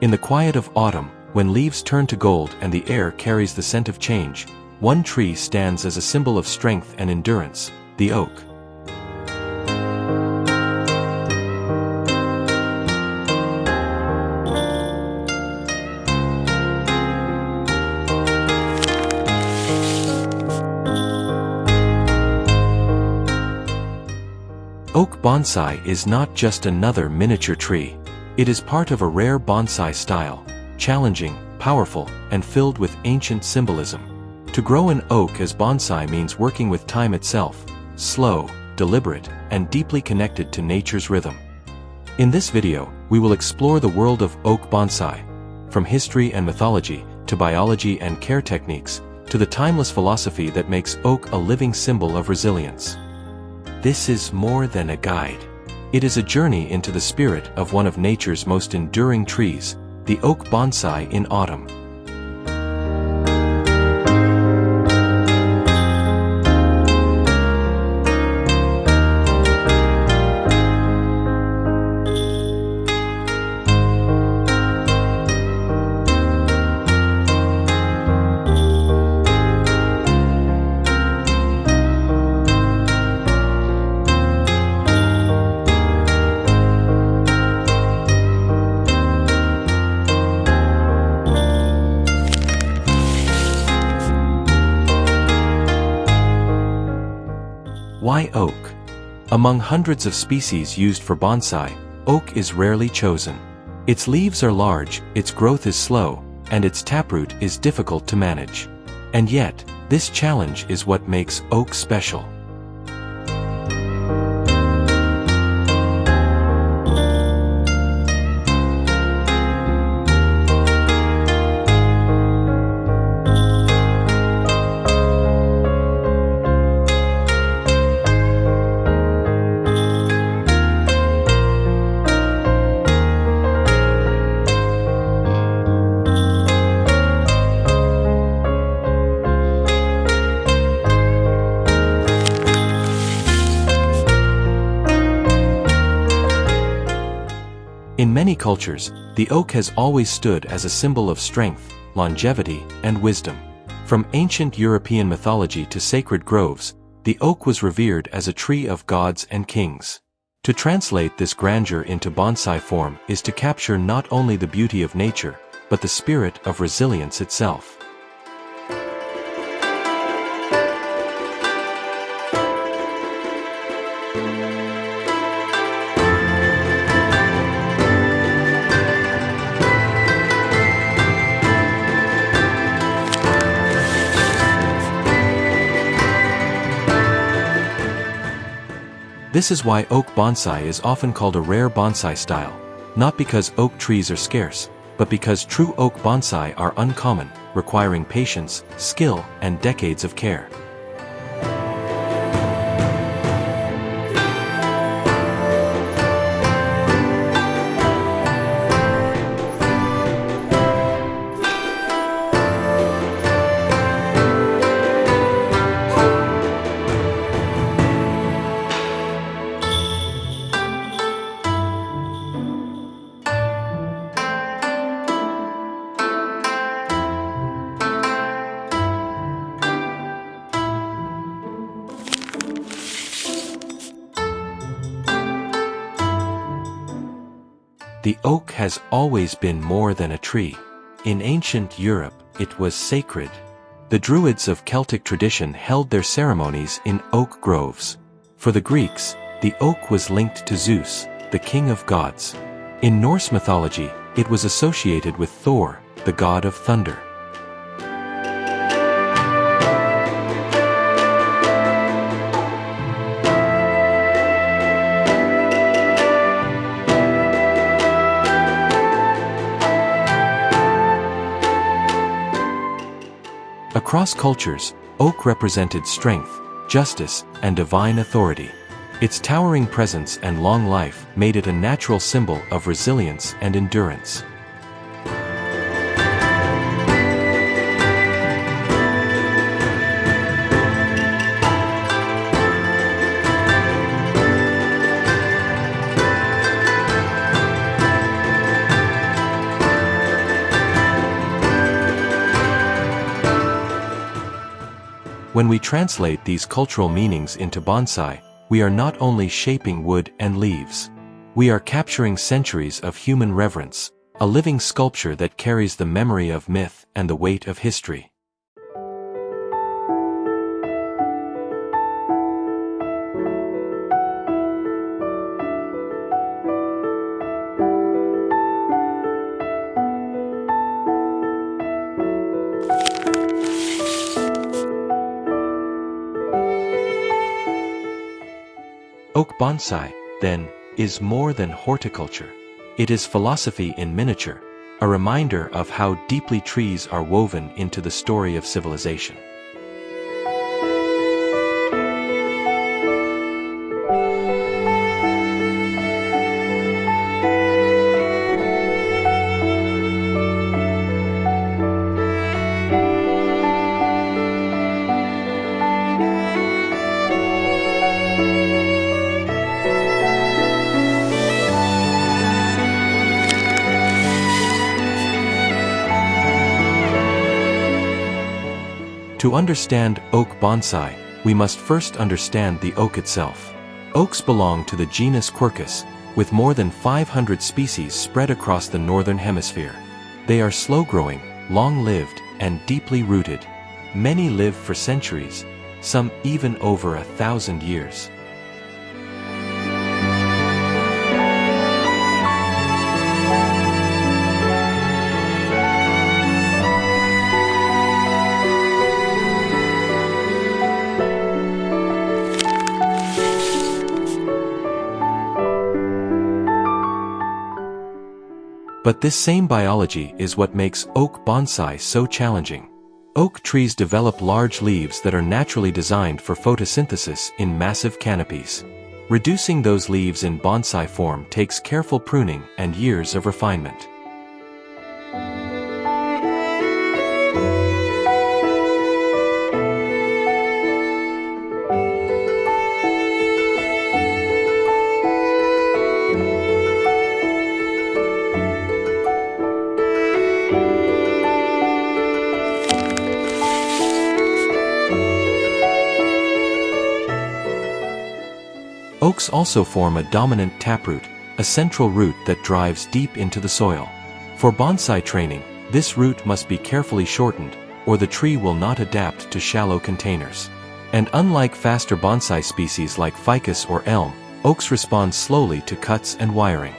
In the quiet of autumn, when leaves turn to gold and the air carries the scent of change, one tree stands as a symbol of strength and endurance, the oak. Oak bonsai is not just another miniature tree. It is part of a rare bonsai style, challenging, powerful, and filled with ancient symbolism. To grow an oak as bonsai means working with time itself, slow, deliberate, and deeply connected to nature's rhythm. In this video, we will explore the world of oak bonsai, from history and mythology, to biology and care techniques, to the timeless philosophy that makes oak a living symbol of resilience. This is more than a guide. It is a journey into the spirit of one of nature's most enduring trees, the oak bonsai in autumn. Why oak? Among hundreds of species used for bonsai, oak is rarely chosen. Its leaves are large, its growth is slow, and its taproot is difficult to manage. And yet, this challenge is what makes oak special. In many cultures, the oak has always stood as a symbol of strength, longevity, and wisdom. From ancient European mythology to sacred groves, the oak was revered as a tree of gods and kings. To translate this grandeur into bonsai form is to capture not only the beauty of nature, but the spirit of resilience itself. This is why oak bonsai is often called a rare bonsai style, not because oak trees are scarce, but because true oak bonsai are uncommon, requiring patience, skill, and decades of care. The oak has always been more than a tree. In ancient Europe, it was sacred. The Druids of Celtic tradition held their ceremonies in oak groves. For the Greeks, the oak was linked to Zeus, the king of gods. In Norse mythology, it was associated with Thor, the god of thunder. Across cultures, oak represented strength, justice, and divine authority. Its towering presence and long life made it a natural symbol of resilience and endurance. When we translate these cultural meanings into bonsai, we are not only shaping wood and leaves. We are capturing centuries of human reverence, a living sculpture that carries the memory of myth and the weight of history. Oak bonsai, then, is more than horticulture. It is philosophy in miniature, a reminder of how deeply trees are woven into the story of civilization. To understand oak bonsai, we must first understand the oak itself. Oaks belong to the genus Quercus, with more than 500 species spread across the northern hemisphere. They are slow-growing, long-lived, and deeply rooted. Many live for centuries, some even over 1,000 years. But this same biology is what makes oak bonsai so challenging. Oak trees develop large leaves that are naturally designed for photosynthesis in massive canopies. Reducing those leaves in bonsai form takes careful pruning and years of refinement. Oaks also form a dominant taproot, a central root that drives deep into the soil. For bonsai training, this root must be carefully shortened, or the tree will not adapt to shallow containers. And unlike faster bonsai species like ficus or elm, oaks respond slowly to cuts and wiring.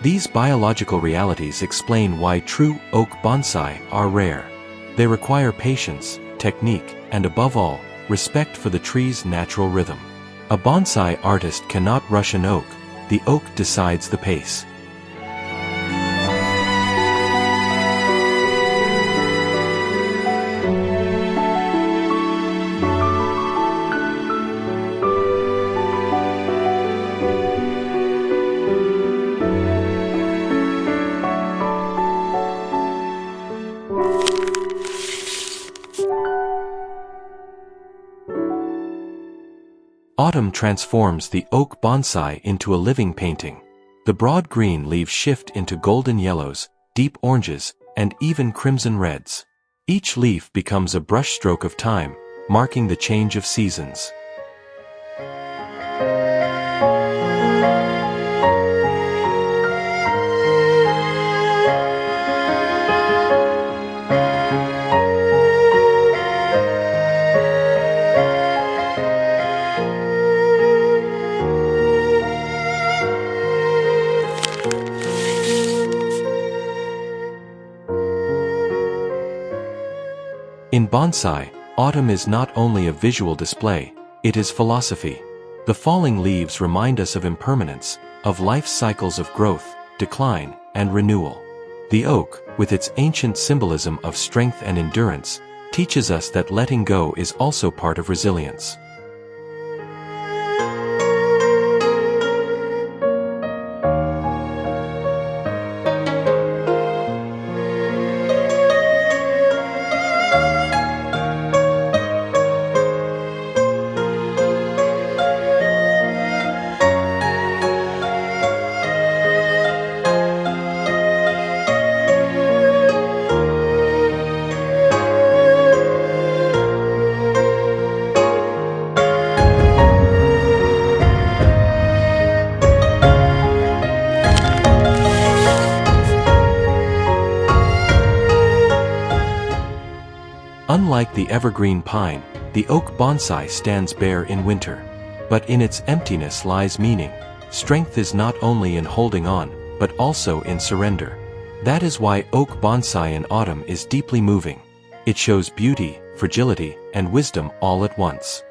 These biological realities explain why true oak bonsai are rare. They require patience, technique, and above all, respect for the tree's natural rhythm. A bonsai artist cannot rush an oak, the oak decides the pace. Autumn transforms the oak bonsai into a living painting. The broad green leaves shift into golden yellows, deep oranges, and even crimson reds. Each leaf becomes a brushstroke of time, marking the change of seasons. In bonsai, autumn is not only a visual display, it is philosophy. The falling leaves remind us of impermanence, of life's cycles of growth, decline, and renewal. The oak, with its ancient symbolism of strength and endurance, teaches us that letting go is also part of resilience. Unlike the evergreen pine, the oak bonsai stands bare in winter. But in its emptiness lies meaning. Strength is not only in holding on, but also in surrender. That is why oak bonsai in autumn is deeply moving. It shows beauty, fragility, and wisdom all at once.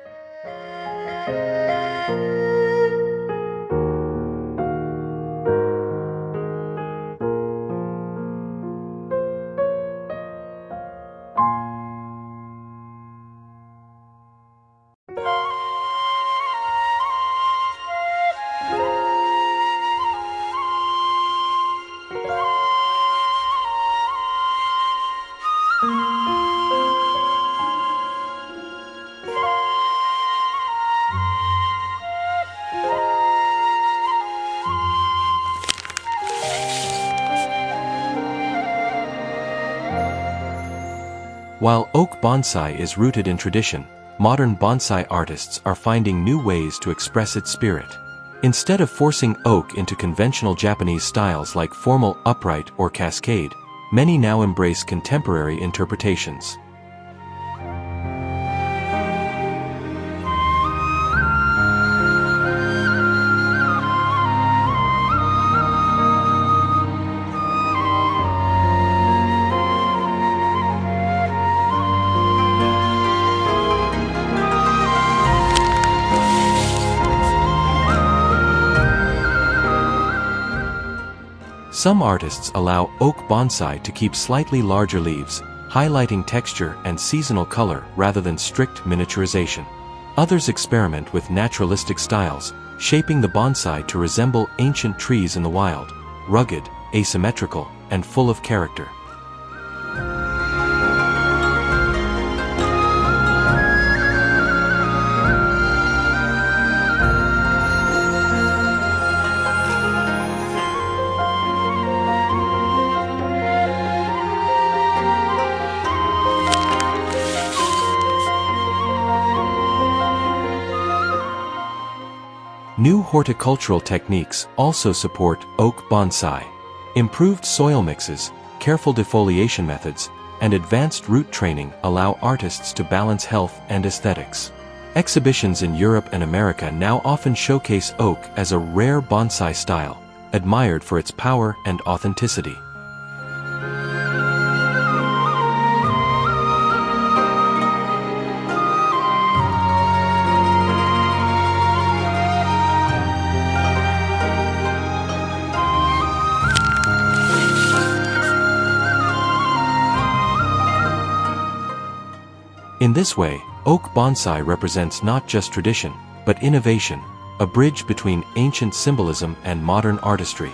While oak bonsai is rooted in tradition, modern bonsai artists are finding new ways to express its spirit. Instead of forcing oak into conventional Japanese styles like formal, upright, or cascade, many now embrace contemporary interpretations. Some artists allow oak bonsai to keep slightly larger leaves, highlighting texture and seasonal color rather than strict miniaturization. Others experiment with naturalistic styles, shaping the bonsai to resemble ancient trees in the wild, rugged, asymmetrical, and full of character. New horticultural techniques also support oak bonsai. Improved soil mixes, careful defoliation methods, and advanced root training allow artists to balance health and aesthetics. Exhibitions in Europe and America now often showcase oak as a rare bonsai style, admired for its power and authenticity. In this way, oak bonsai represents not just tradition, but innovation, a bridge between ancient symbolism and modern artistry.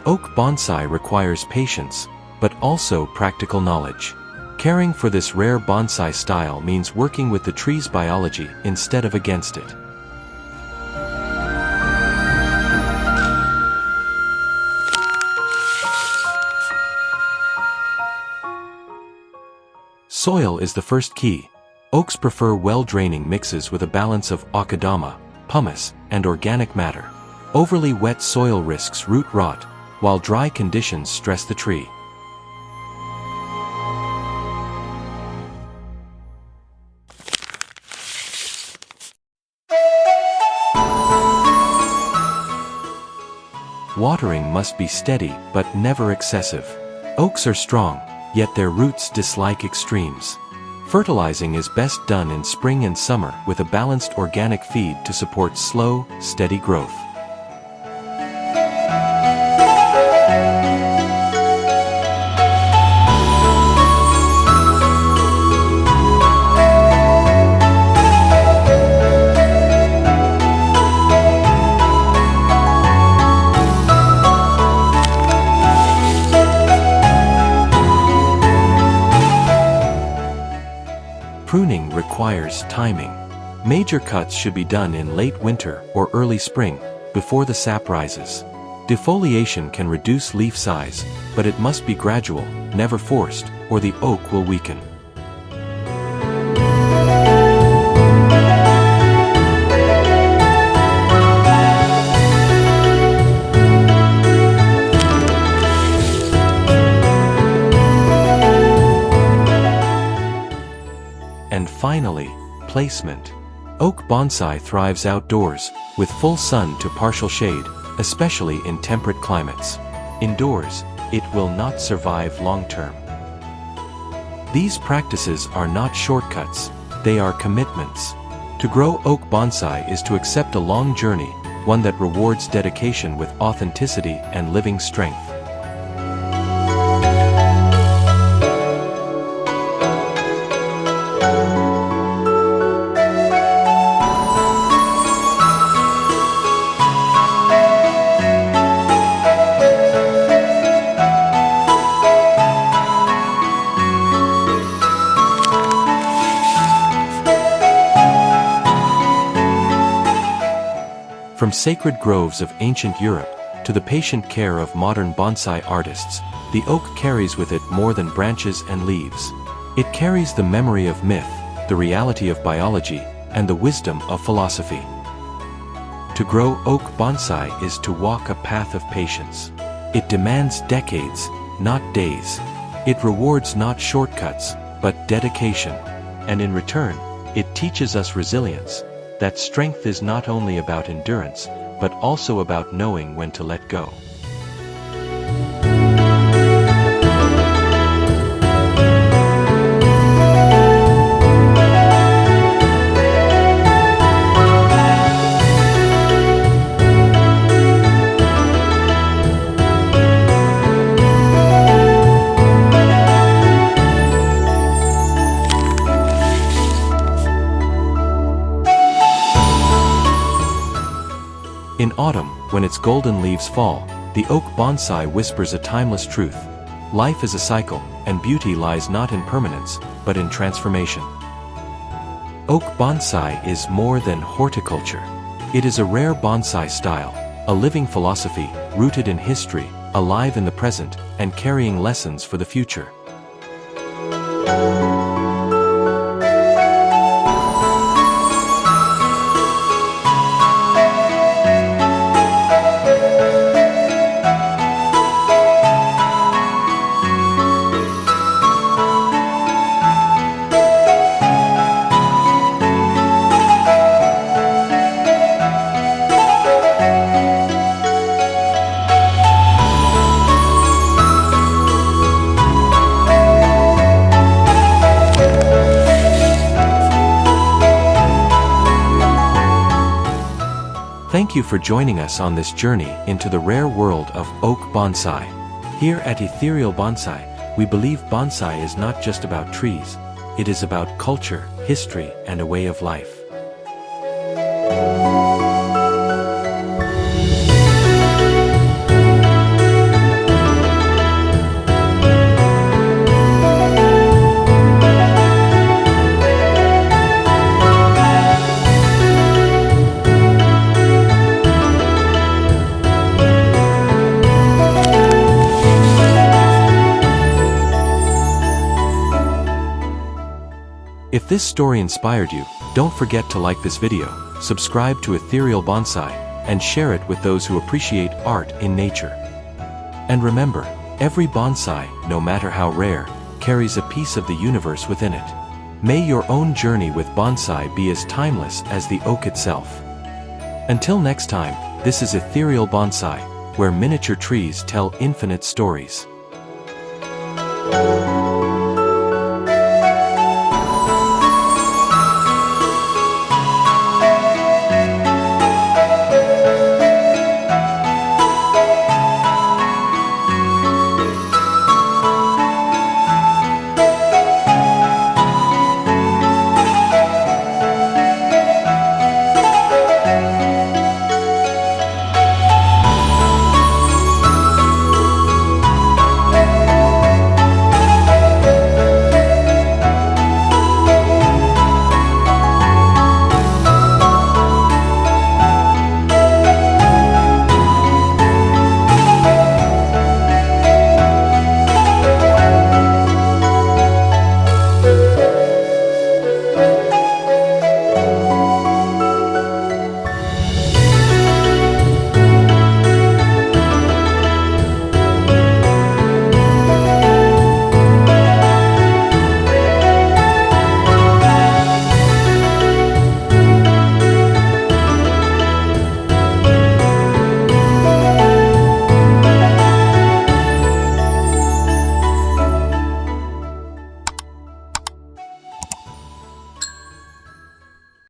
Oak bonsai requires patience, but also practical knowledge. Caring for this rare bonsai style means working with the tree's biology instead of against it. Soil is the first key. Oaks prefer well-draining mixes with a balance of akadama, pumice, and organic matter. Overly wet soil risks root rot, while dry conditions stress the tree. Watering must be steady but never excessive. Oaks are strong, yet their roots dislike extremes. Fertilizing is best done in spring and summer with a balanced organic feed to support slow, steady growth. Pruning requires timing. Major cuts should be done in late winter or early spring, before the sap rises. Defoliation can reduce leaf size, but it must be gradual, never forced, or the oak will weaken. And finally, placement. Oak bonsai thrives outdoors, with full sun to partial shade, especially in temperate climates. Indoors, it will not survive long-term. These practices are not shortcuts, they are commitments. To grow oak bonsai is to accept a long journey, one that rewards dedication with authenticity and living strength. From sacred groves of ancient Europe to the patient care of modern bonsai artists, the oak carries with it more than branches and leaves. It carries the memory of myth, the reality of biology, and the wisdom of philosophy. To grow oak bonsai is to walk a path of patience. It demands decades, not days. It rewards not shortcuts, but dedication. And in return, it teaches us resilience. That strength is not only about endurance, but also about knowing when to let go. In autumn, when its golden leaves fall, the oak bonsai whispers a timeless truth. Life is a cycle, and beauty lies not in permanence, but in transformation. Oak bonsai is more than horticulture. It is a rare bonsai style, a living philosophy, rooted in history, alive in the present, and carrying lessons for the future. Thank you for joining us on this journey into the rare world of oak bonsai. Here at Ethereal Bonsai, we believe bonsai is not just about trees, it is about culture, history, and a way of life. If this story inspired you, don't forget to like this video, subscribe to Ethereal Bonsai, and share it with those who appreciate art in nature. And remember, every bonsai, no matter how rare, carries a piece of the universe within it. May your own journey with bonsai be as timeless as the oak itself. Until next time, this is Ethereal Bonsai, where miniature trees tell infinite stories.